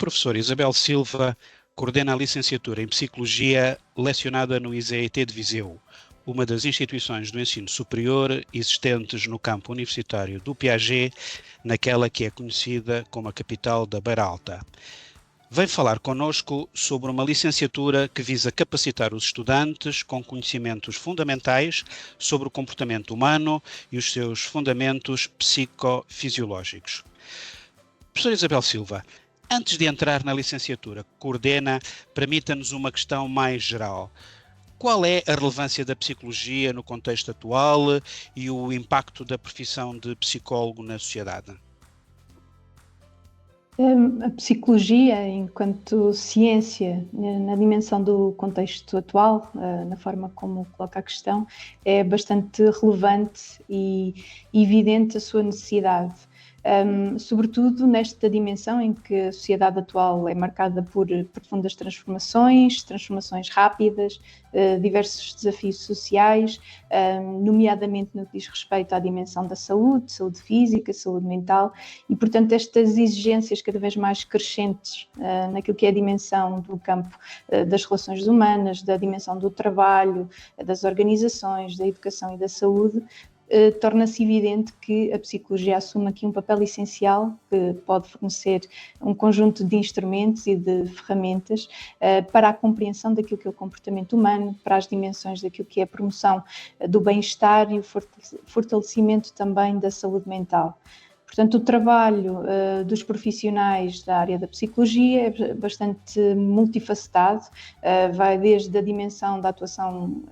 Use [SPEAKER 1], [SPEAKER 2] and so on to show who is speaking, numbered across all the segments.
[SPEAKER 1] professora Isabel Silva coordena a licenciatura em Psicologia lecionada no ISEET de Viseu, uma das instituições do ensino superior existentes no campo universitário do Piaget, naquela que é conhecida como a capital da Beira Alta. Vem falar connosco sobre uma licenciatura que visa capacitar os estudantes com conhecimentos fundamentais sobre o comportamento humano e os seus fundamentos psicofisiológicos. Professora Isabel Silva, antes de entrar na licenciatura que coordena, permita-nos uma questão mais geral. Qual é a relevância da psicologia no contexto atual e o impacto da profissão de psicólogo na sociedade?
[SPEAKER 2] A psicologia, enquanto ciência, na dimensão do contexto atual, na forma como coloca a questão, é bastante relevante e evidente a sua necessidade. Sobretudo nesta dimensão em que a sociedade atual é marcada por profundas transformações rápidas, diversos desafios sociais, nomeadamente no que diz respeito à dimensão da saúde física, saúde mental, e portanto estas exigências cada vez mais crescentes naquilo que é a dimensão do campo das relações humanas, da dimensão do trabalho, das organizações, da educação e da saúde, torna-se evidente que a psicologia assume aqui um papel essencial que pode fornecer um conjunto de instrumentos e de ferramentas para a compreensão daquilo que é o comportamento humano, para as dimensões daquilo que é a promoção do bem-estar e o fortalecimento também da saúde mental. Portanto, o trabalho dos profissionais da área da psicologia é bastante multifacetado, vai desde a dimensão da atuação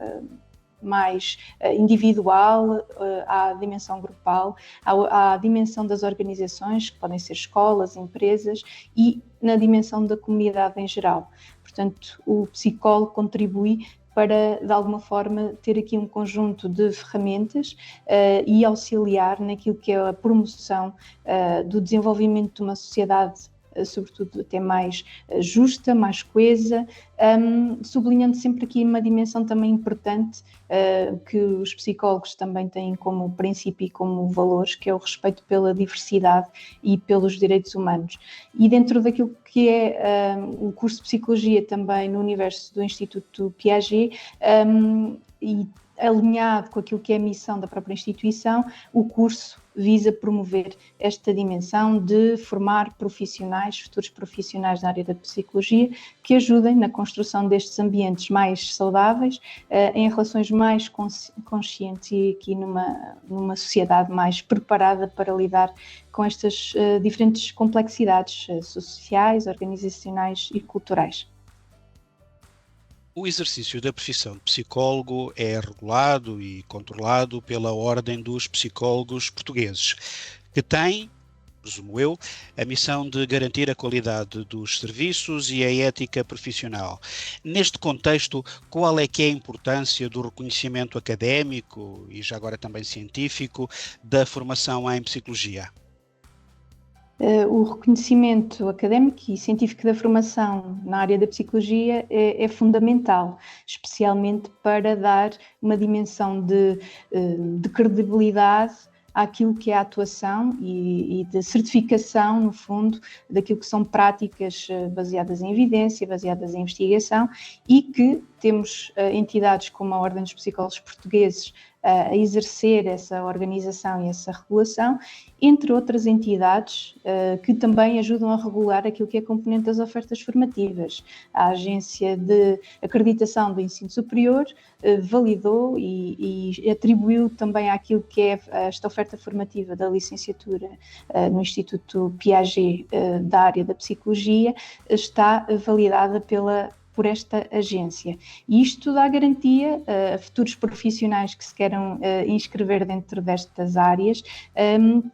[SPEAKER 2] mais individual, à dimensão grupal, à dimensão das organizações, que podem ser escolas, empresas, e na dimensão da comunidade em geral. Portanto, o psicólogo contribui para, de alguma forma, ter aqui um conjunto de ferramentas e auxiliar naquilo que é a promoção do desenvolvimento de uma sociedade sobretudo até mais justa, mais coesa, sublinhando sempre aqui uma dimensão também importante que os psicólogos também têm como princípio e como valores, que é o respeito pela diversidade e pelos direitos humanos. E dentro daquilo que é o curso de Psicologia também no universo do Instituto Piaget, e alinhado com aquilo que é a missão da própria instituição, o curso visa promover esta dimensão de formar profissionais, futuros profissionais na área da psicologia, que ajudem na construção destes ambientes mais saudáveis, em relações mais conscientes e aqui numa sociedade mais preparada para lidar com estas diferentes complexidades sociais, organizacionais e culturais.
[SPEAKER 1] O exercício da profissão de psicólogo é regulado e controlado pela Ordem dos Psicólogos Portugueses, que tem, presumo eu, a missão de garantir a qualidade dos serviços e a ética profissional. Neste contexto, qual é que é a importância do reconhecimento académico e já agora também científico da formação em psicologia?
[SPEAKER 2] O reconhecimento académico e científico da formação na área da psicologia é fundamental, especialmente para dar uma dimensão de credibilidade àquilo que é a atuação e de certificação, no fundo, daquilo que são práticas baseadas em evidência, baseadas em investigação, e que temos entidades como a Ordem dos Psicólogos Portugueses a exercer essa organização e essa regulação, entre outras entidades que também ajudam a regular aquilo que é a componente das ofertas formativas. A Agência de Acreditação do Ensino Superior validou e atribuiu também àquilo que é esta oferta formativa da licenciatura no Instituto Piaget da área da psicologia, está validada por esta agência. E isto dá garantia a futuros profissionais que se queiram inscrever dentro destas áreas,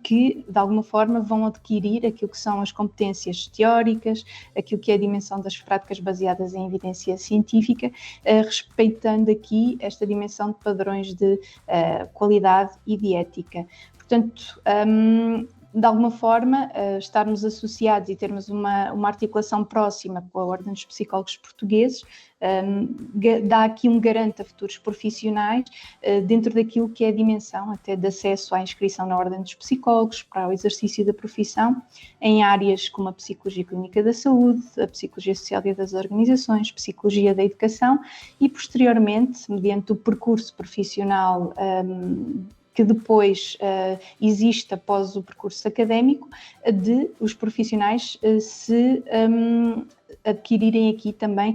[SPEAKER 2] que de alguma forma vão adquirir aquilo que são as competências teóricas, aquilo que é a dimensão das práticas baseadas em evidência científica, respeitando aqui esta dimensão de padrões de qualidade e de ética. Portanto, de alguma forma, estarmos associados e termos uma articulação próxima com a Ordem dos Psicólogos Portugueses dá aqui um garante a futuros profissionais dentro daquilo que é a dimensão até de acesso à inscrição na Ordem dos Psicólogos para o exercício da profissão em áreas como a Psicologia Clínica da Saúde, a Psicologia Social e das Organizações, Psicologia da Educação e, posteriormente, mediante o percurso profissional que depois existe após o percurso académico, de os profissionais se adquirirem aqui também,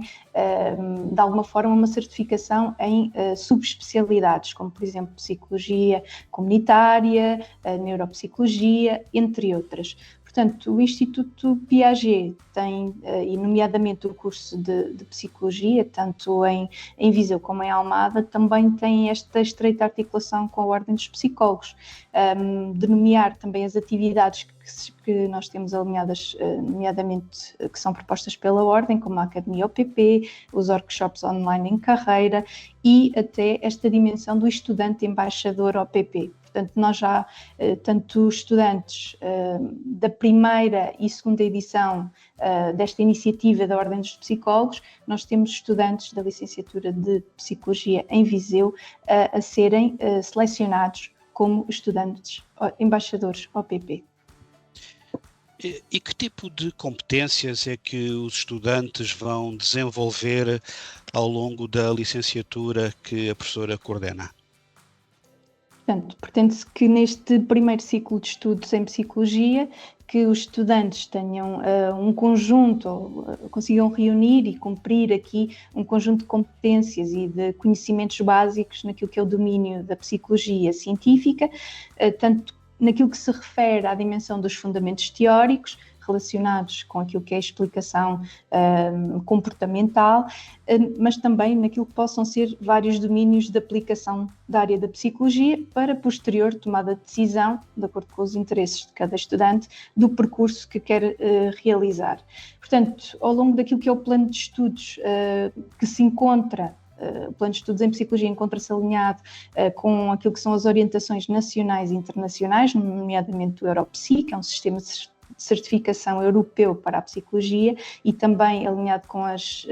[SPEAKER 2] de alguma forma, uma certificação em subespecialidades, como, por exemplo, psicologia comunitária, neuropsicologia, entre outras. Portanto, o Instituto Piaget tem, e nomeadamente o curso de Psicologia, tanto em Viseu como em Almada, também tem esta estreita articulação com a Ordem dos Psicólogos, de nomear também as atividades que nós temos alinhadas, nomeadamente que são propostas pela Ordem, como a Academia OPP, os workshops online em carreira e até esta dimensão do estudante embaixador OPP. Portanto, nós já, tanto estudantes da primeira e segunda edição desta iniciativa da Ordem dos Psicólogos, nós temos estudantes da licenciatura de Psicologia em Viseu a serem selecionados como estudantes embaixadores OPP.
[SPEAKER 1] E que tipo de competências é que os estudantes vão desenvolver ao longo da licenciatura que a professora coordena?
[SPEAKER 2] Portanto, pretende-se que neste primeiro ciclo de estudos em Psicologia, que os estudantes tenham um conjunto, ou consigam reunir e cumprir aqui um conjunto de competências e de conhecimentos básicos naquilo que é o domínio da psicologia científica, tanto naquilo que se refere à dimensão dos fundamentos teóricos, relacionados com aquilo que é a explicação comportamental, mas também naquilo que possam ser vários domínios de aplicação da área da psicologia para posterior tomada de decisão, de acordo com os interesses de cada estudante, do percurso que quer realizar. Portanto, ao longo daquilo que é o plano de estudos que se encontra, o plano de estudos em Psicologia encontra-se alinhado com aquilo que são as orientações nacionais e internacionais, nomeadamente o EuroPsi, que é um sistema de certificação europeu para a psicologia e também alinhado com as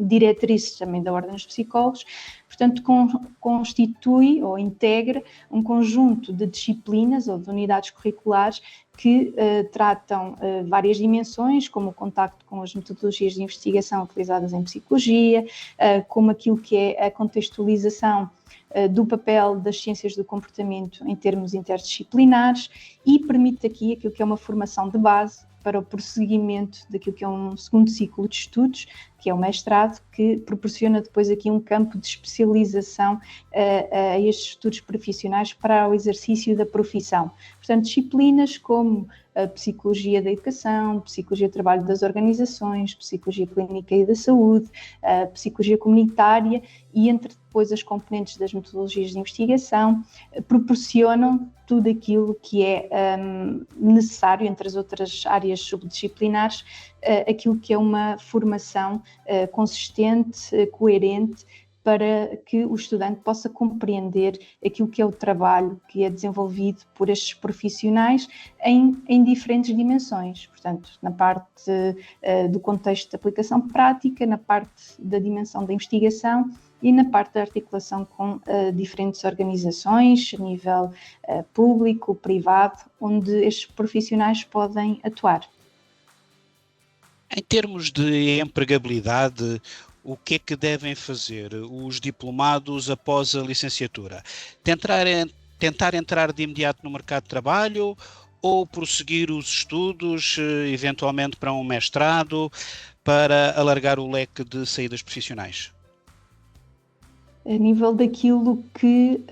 [SPEAKER 2] diretrizes também da Ordem dos Psicólogos. Portanto, constitui ou integra um conjunto de disciplinas ou de unidades curriculares que tratam várias dimensões, como o contacto com as metodologias de investigação utilizadas em psicologia, como aquilo que é a contextualização do papel das ciências do comportamento em termos interdisciplinares e permite aqui aquilo que é uma formação de base para o prosseguimento daquilo que é um segundo ciclo de estudos, que é o mestrado, que proporciona depois aqui um campo de especialização a estes estudos profissionais para o exercício da profissão. Portanto, disciplinas como a Psicologia da Educação, Psicologia do Trabalho das Organizações, Psicologia Clínica e da Saúde, a Psicologia Comunitária e entre depois as componentes das metodologias de investigação, proporcionam tudo aquilo que é necessário, entre as outras áreas subdisciplinares, aquilo que é uma formação consistente, coerente, para que o estudante possa compreender aquilo que é o trabalho que é desenvolvido por estes profissionais em diferentes dimensões. Portanto, na parte do contexto de aplicação prática, na parte da dimensão da investigação e na parte da articulação com diferentes organizações, a nível público, privado, onde estes profissionais podem atuar.
[SPEAKER 1] Em termos de empregabilidade, o que é que devem fazer os diplomados após a licenciatura? Tentar entrar de imediato no mercado de trabalho ou prosseguir os estudos, eventualmente para um mestrado, para alargar o leque de saídas profissionais?
[SPEAKER 2] A nível daquilo que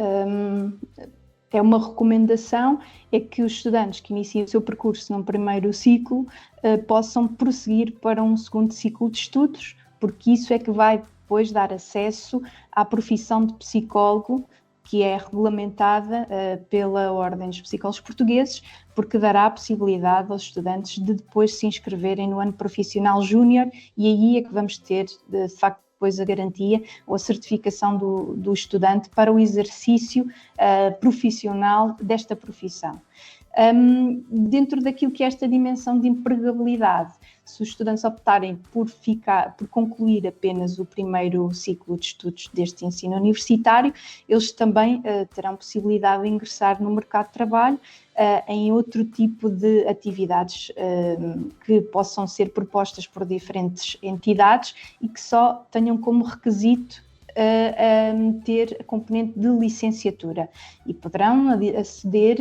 [SPEAKER 2] é uma recomendação, é que os estudantes que iniciam o seu percurso num primeiro ciclo possam prosseguir para um segundo ciclo de estudos, porque isso é que vai depois dar acesso à profissão de psicólogo, que é regulamentada pela Ordem dos Psicólogos Portugueses, porque dará a possibilidade aos estudantes de depois se inscreverem no ano profissional júnior, e aí é que vamos ter, de facto, depois a garantia ou a certificação do estudante para o exercício profissional desta profissão. Dentro daquilo que é esta dimensão de empregabilidade, se os estudantes optarem por concluir apenas o primeiro ciclo de estudos deste ensino universitário, eles também terão possibilidade de ingressar no mercado de trabalho em outro tipo de atividades que possam ser propostas por diferentes entidades e que só tenham como requisito ter a componente de licenciatura e poderão aceder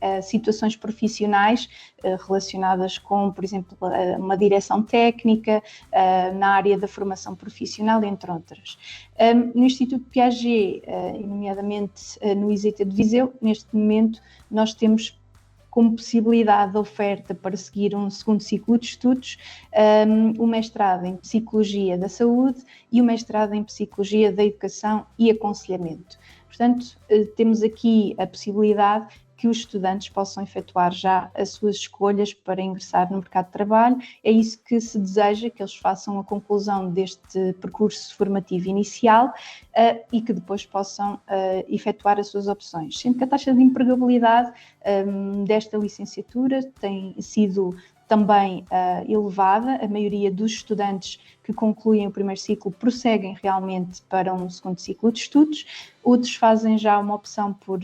[SPEAKER 2] a situações profissionais relacionadas com, por exemplo, uma direção técnica na área da formação profissional, entre outras. No Instituto Piaget, nomeadamente no IZT de Viseu, neste momento nós temos como possibilidade de oferta para seguir um segundo ciclo de estudos, o mestrado em Psicologia da Saúde e o mestrado em Psicologia da Educação e Aconselhamento. Portanto, temos aqui a possibilidade que os estudantes possam efetuar já as suas escolhas para ingressar no mercado de trabalho. É isso que se deseja, que eles façam a conclusão deste percurso formativo inicial e que depois possam efetuar as suas opções. Sendo que a taxa de empregabilidade desta licenciatura tem sido também elevada, a maioria dos estudantes que concluem o primeiro ciclo prosseguem realmente para um segundo ciclo de estudos, outros fazem já uma opção por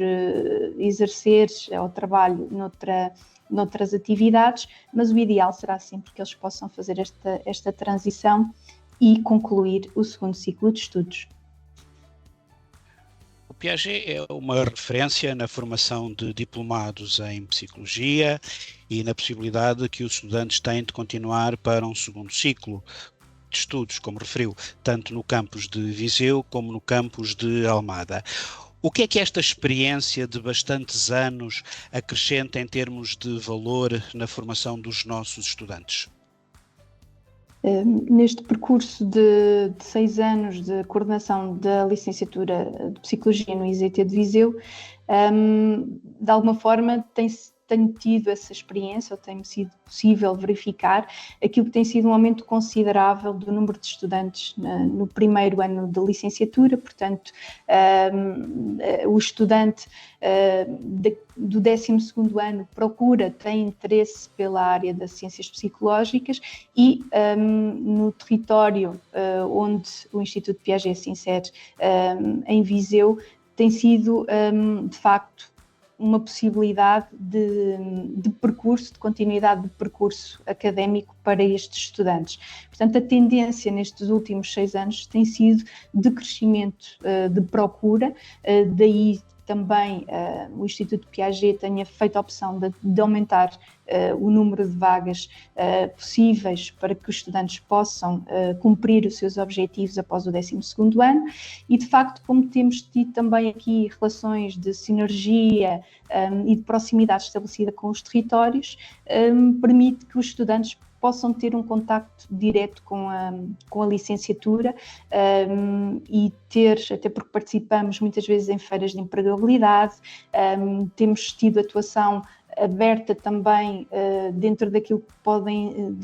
[SPEAKER 2] exercer o trabalho noutras atividades, mas o ideal será sempre que eles possam fazer esta transição e concluir o segundo ciclo de estudos.
[SPEAKER 1] O Piaget é uma referência na formação de diplomados em psicologia e na possibilidade que os estudantes têm de continuar para um segundo ciclo de estudos, como referiu, tanto no campus de Viseu como no campus de Almada. O que é que esta experiência de bastantes anos acrescenta em termos de valor na formação dos nossos estudantes?
[SPEAKER 2] Neste percurso de 6 anos de coordenação da licenciatura de Psicologia no IZT de Viseu, de alguma forma tenho tido essa experiência, ou tem-me sido possível verificar aquilo que tem sido um aumento considerável do número de estudantes no primeiro ano de licenciatura. Portanto, o estudante do 12º ano tem interesse pela área das ciências psicológicas e no território onde o Instituto Piaget se insere, em Viseu, tem sido, de facto, uma possibilidade de percurso, de continuidade de percurso académico para estes estudantes. Portanto, a tendência nestes últimos 6 anos tem sido de crescimento de procura, daí também o Instituto Piaget tenha feito a opção de aumentar o número de vagas possíveis para que os estudantes possam cumprir os seus objetivos após o 12º ano e, de facto, como temos tido também aqui relações de sinergia e de proximidade estabelecida com os territórios, permite que os estudantes possam ter um contacto direto com a licenciatura e até porque participamos muitas vezes em feiras de empregabilidade, temos tido atuação aberta também dentro daquilo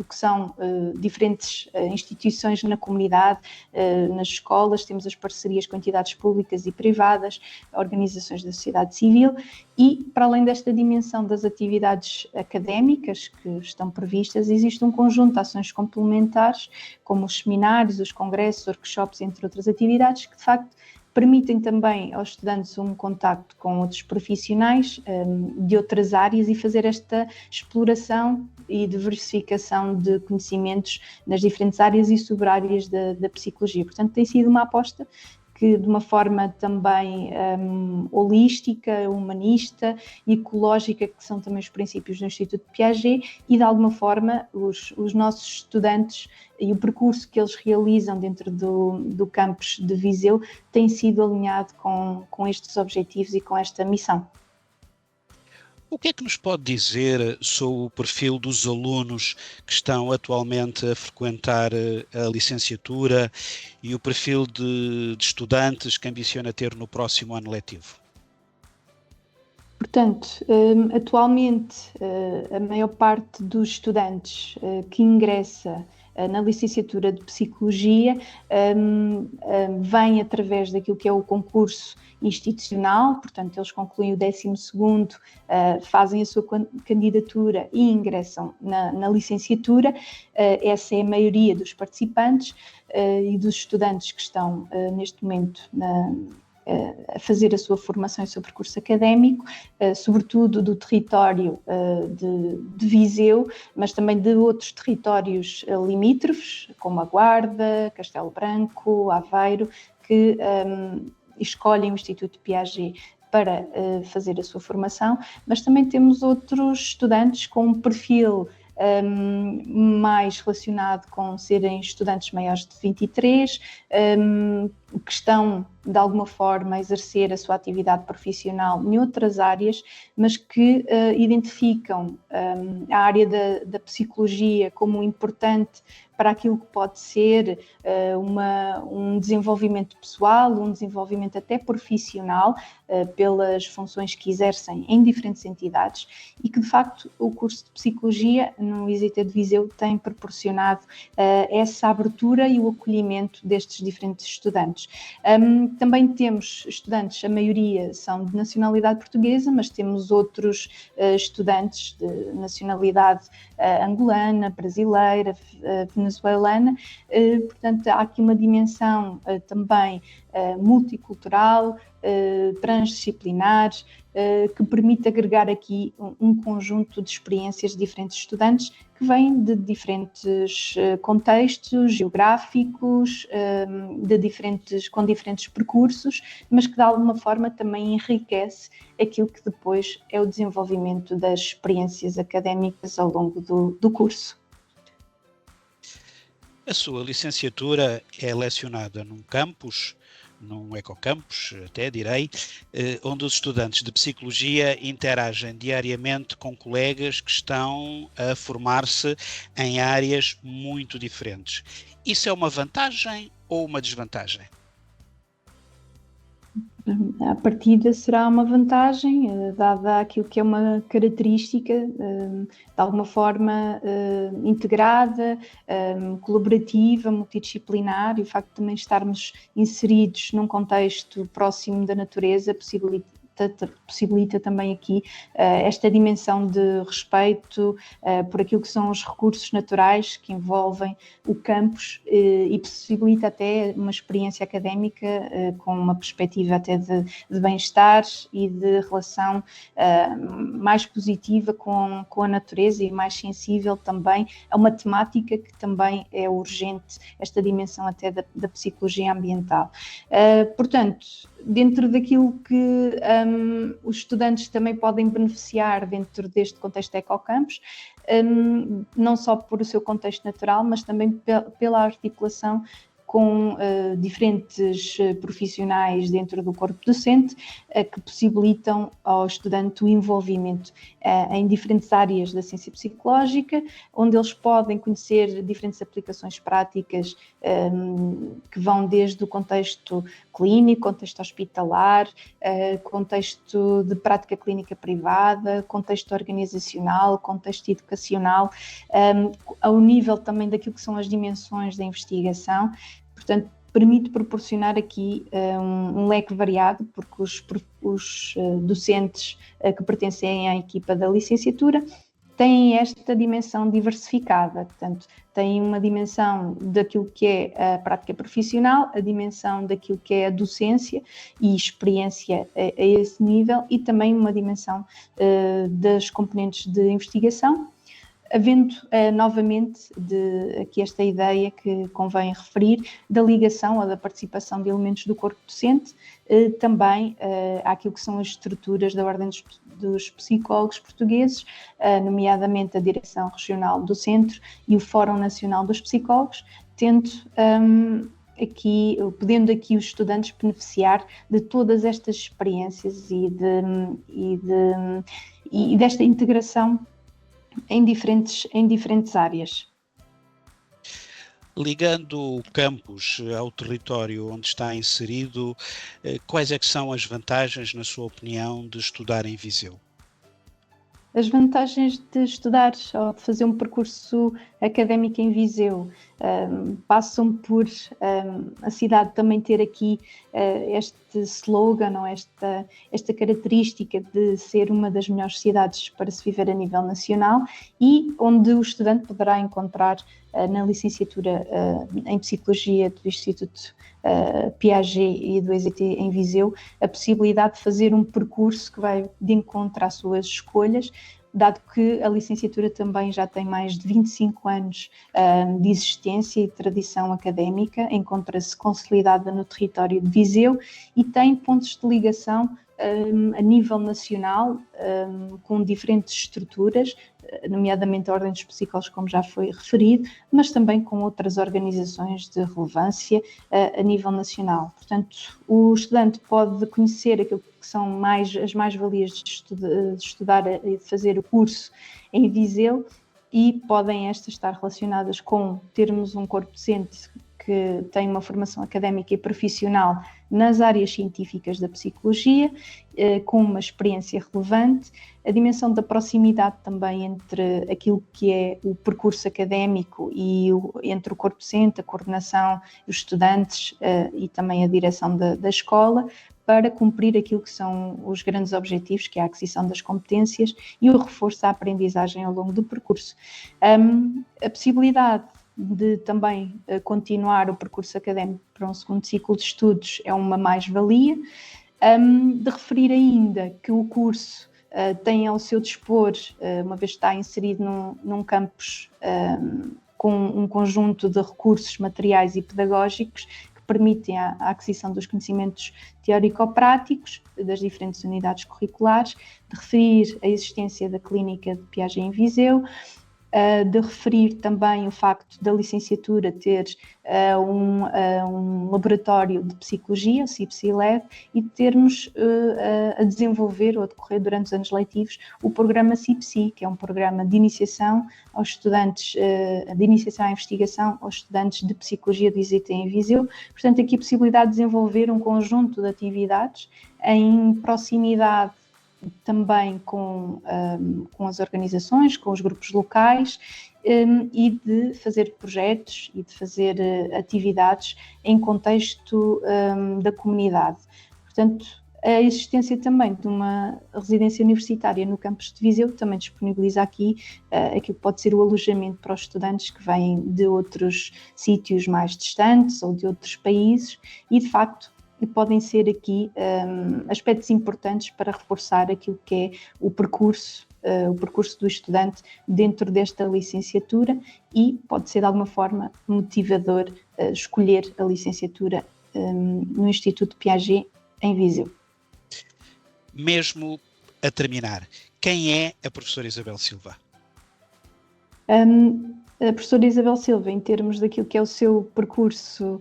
[SPEAKER 2] que são diferentes instituições na comunidade, nas escolas, temos as parcerias com entidades públicas e privadas, organizações da sociedade civil e, para além desta dimensão das atividades académicas que estão previstas, existe um conjunto de ações complementares, como os seminários, os congressos, workshops, entre outras atividades, que de facto permitem também aos estudantes um contacto com outros profissionais de outras áreas e fazer esta exploração e diversificação de conhecimentos nas diferentes áreas e sobre-áreas da psicologia. Portanto, tem sido uma aposta que de uma forma também holística, humanista e ecológica, que são também os princípios do Instituto Piaget, e de alguma forma os nossos estudantes e o percurso que eles realizam dentro do campus de Viseu tem sido alinhado com estes objetivos e com esta missão.
[SPEAKER 1] O que é que nos pode dizer sobre o perfil dos alunos que estão atualmente a frequentar a licenciatura e o perfil de estudantes que ambiciona ter no próximo ano letivo?
[SPEAKER 2] Portanto, atualmente a maior parte dos estudantes que ingressa na licenciatura de Psicologia vem através daquilo que é o concurso institucional, portanto eles concluem o 12º, fazem a sua candidatura e ingressam na licenciatura. Essa é a maioria dos participantes e dos estudantes que estão neste momento a fazer a sua formação e o seu percurso académico, sobretudo do território de Viseu, mas também de outros territórios limítrofes, como a Guarda, Castelo Branco, Aveiro, que escolhem o Instituto Piaget para fazer a sua formação, mas também temos outros estudantes com um perfil mais relacionado com serem estudantes maiores de 23, que estão de alguma forma a exercer a sua atividade profissional em outras áreas, mas que identificam a área da psicologia como importante para aquilo que pode ser um desenvolvimento pessoal, um desenvolvimento até profissional, pelas funções que exercem em diferentes entidades, e que de facto o curso de Psicologia no ISET de Viseu tem proporcionado essa abertura e o acolhimento destes diferentes estudantes. Também temos estudantes, a maioria são de nacionalidade portuguesa, mas temos outros estudantes de nacionalidade angolana, brasileira, venezuelana, portanto há aqui uma dimensão também multicultural, transdisciplinar, que permite agregar aqui um conjunto de experiências de diferentes estudantes que vêm de diferentes contextos geográficos, com diferentes percursos, mas que de alguma forma também enriquece aquilo que depois é o desenvolvimento das experiências académicas ao longo do curso.
[SPEAKER 1] A sua licenciatura é lecionada num campus, num ecocampus, até direi, onde os estudantes de Psicologia interagem diariamente com colegas que estão a formar-se em áreas muito diferentes. Isso é uma vantagem ou uma desvantagem?
[SPEAKER 2] À partida será uma vantagem, dada aquilo que é uma característica de alguma forma integrada, colaborativa, multidisciplinar, e o facto de também estarmos inseridos num contexto próximo da natureza possibilita também aqui esta dimensão de respeito por aquilo que são os recursos naturais que envolvem o campus, e possibilita até uma experiência académica com uma perspectiva até de bem-estar e de relação mais positiva com a natureza e mais sensível também a uma temática que também é urgente, esta dimensão até da psicologia ambiental. Portanto, dentro daquilo que os estudantes também podem beneficiar dentro deste contexto ecocampus, não só por o seu contexto natural, mas também pela articulação com diferentes profissionais dentro do corpo docente, que possibilitam ao estudante o envolvimento em diferentes áreas da ciência psicológica, onde eles podem conhecer diferentes aplicações práticas que vão desde o contexto clínico, contexto hospitalar, contexto de prática clínica privada, contexto organizacional, contexto educacional, ao nível também daquilo que são as dimensões da investigação. Portanto, permite proporcionar aqui um leque variado, porque os docentes que pertencem à equipa da licenciatura têm esta dimensão diversificada, portanto, têm uma dimensão daquilo que é a prática profissional, a dimensão daquilo que é a docência e experiência a esse nível, e também uma dimensão das componentes de investigação, havendo novamente aqui esta ideia que convém referir da ligação ou da participação de elementos do corpo docente, também àquilo que são as estruturas da Ordem dos Psicólogos Portugueses, nomeadamente a Direção Regional do Centro e o Fórum Nacional dos Psicólogos, podendo aqui os estudantes beneficiar de todas estas experiências e desta integração em diferentes áreas.
[SPEAKER 1] Ligando o campus ao território onde está inserido, quais é que são as vantagens, na sua opinião, de estudar em Viseu?
[SPEAKER 2] As vantagens de estudar ou de fazer um percurso académico em Viseu passam por a cidade também ter aqui este slogan, ou esta característica de ser uma das melhores cidades para se viver a nível nacional, e onde o estudante poderá encontrar na licenciatura em Psicologia do Instituto Piaget e do ECT em Viseu a possibilidade de fazer um percurso que vai de encontro às suas escolhas, dado que a licenciatura também já tem mais de 25 anos de existência e tradição académica, encontra-se consolidada no território de Viseu e tem pontos de ligação a nível nacional, com diferentes estruturas, nomeadamente a Ordem dos Psicólogos, como já foi referido, mas também com outras organizações de relevância a nível nacional. Portanto, o estudante pode conhecer aquilo que são as mais-valias de estudar e de fazer o curso em Viseu, e podem estas estar relacionadas com termos um corpo docente que tem uma formação académica e profissional nas áreas científicas da psicologia, com uma experiência relevante, a dimensão da proximidade também entre aquilo que é o percurso académico e entre o corpo docente, a coordenação, os estudantes e também a direção da escola, para cumprir aquilo que são os grandes objetivos, que é a aquisição das competências e o reforço da aprendizagem ao longo do percurso. A possibilidade de também continuar o percurso académico para um segundo ciclo de estudos é uma mais-valia. De referir ainda que o curso tem ao seu dispor, uma vez que está inserido num campus com um conjunto de recursos materiais e pedagógicos que permitem a aquisição dos conhecimentos teórico-práticos das diferentes unidades curriculares, de referir a existência da Clínica de Piaget em Viseu, de referir também o facto da licenciatura ter um laboratório de psicologia, o CIPSI-LEV, e de termos a desenvolver ou a decorrer durante os anos letivos o programa CIPSI, que é um programa de iniciação aos estudantes, de iniciação à investigação aos estudantes de psicologia do ISET em Viseu. Portanto, aqui a possibilidade de desenvolver um conjunto de atividades em proximidade também com as organizações, com os grupos locais, e de fazer projetos e de fazer atividades em contexto da comunidade. Portanto, a existência também de uma residência universitária no campus de Viseu também disponibiliza aqui aquilo que pode ser o alojamento para os estudantes que vêm de outros sítios mais distantes ou de outros países, e de facto podem ser aqui aspectos importantes para reforçar aquilo que é o percurso do estudante dentro desta licenciatura, e pode ser de alguma forma motivador escolher a licenciatura no Instituto Piaget em Viseu.
[SPEAKER 1] Mesmo a terminar, quem é a professora Isabel Silva?
[SPEAKER 2] A professora Isabel Silva, em termos daquilo que é o seu percurso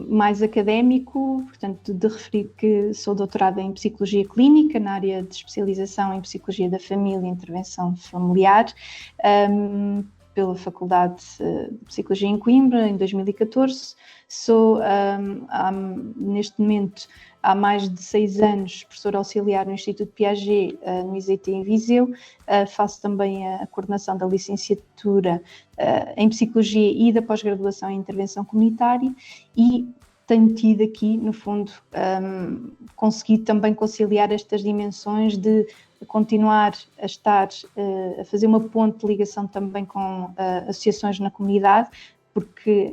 [SPEAKER 2] mais académico, portanto, de referir que sou doutorada em Psicologia Clínica, na área de especialização em Psicologia da Família e Intervenção Familiar, pela Faculdade de Psicologia em Coimbra, em 2014. Sou, neste momento, há mais de 6 anos, professora auxiliar no Instituto Piaget, no ISET em Viseu. Faço também a coordenação da licenciatura em Psicologia e da pós-graduação em Intervenção Comunitária, e tenho tido aqui, no fundo, conseguido também conciliar estas dimensões de continuar a estar, a fazer uma ponte de ligação também com associações na comunidade, porque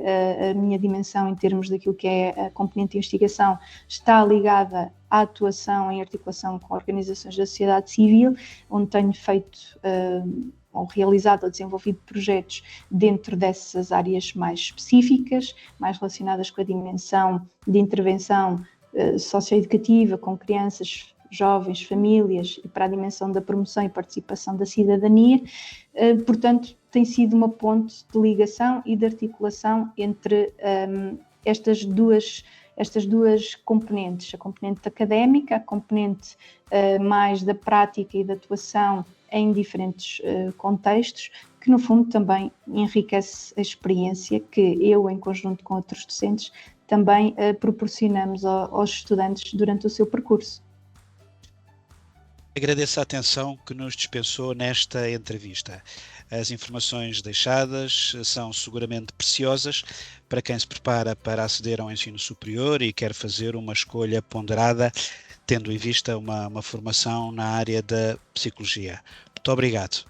[SPEAKER 2] a minha dimensão em termos daquilo que é a componente de investigação está ligada à atuação em articulação com organizações da sociedade civil, onde tenho feito ou realizado ou desenvolvido projetos dentro dessas áreas mais específicas, mais relacionadas com a dimensão de intervenção socioeducativa com crianças, jovens, famílias, e para a dimensão da promoção e participação da cidadania. Portanto, tem sido uma ponte de ligação e de articulação entre estas duas componentes, a componente académica, a componente mais da prática e da atuação em diferentes contextos, que no fundo também enriquece a experiência que eu, em conjunto com outros docentes, também proporcionamos aos estudantes durante o seu percurso.
[SPEAKER 1] Agradeço a atenção que nos dispensou nesta entrevista. As informações deixadas são seguramente preciosas para quem se prepara para aceder ao ensino superior e quer fazer uma escolha ponderada, tendo em vista uma formação na área da psicologia. Muito obrigado.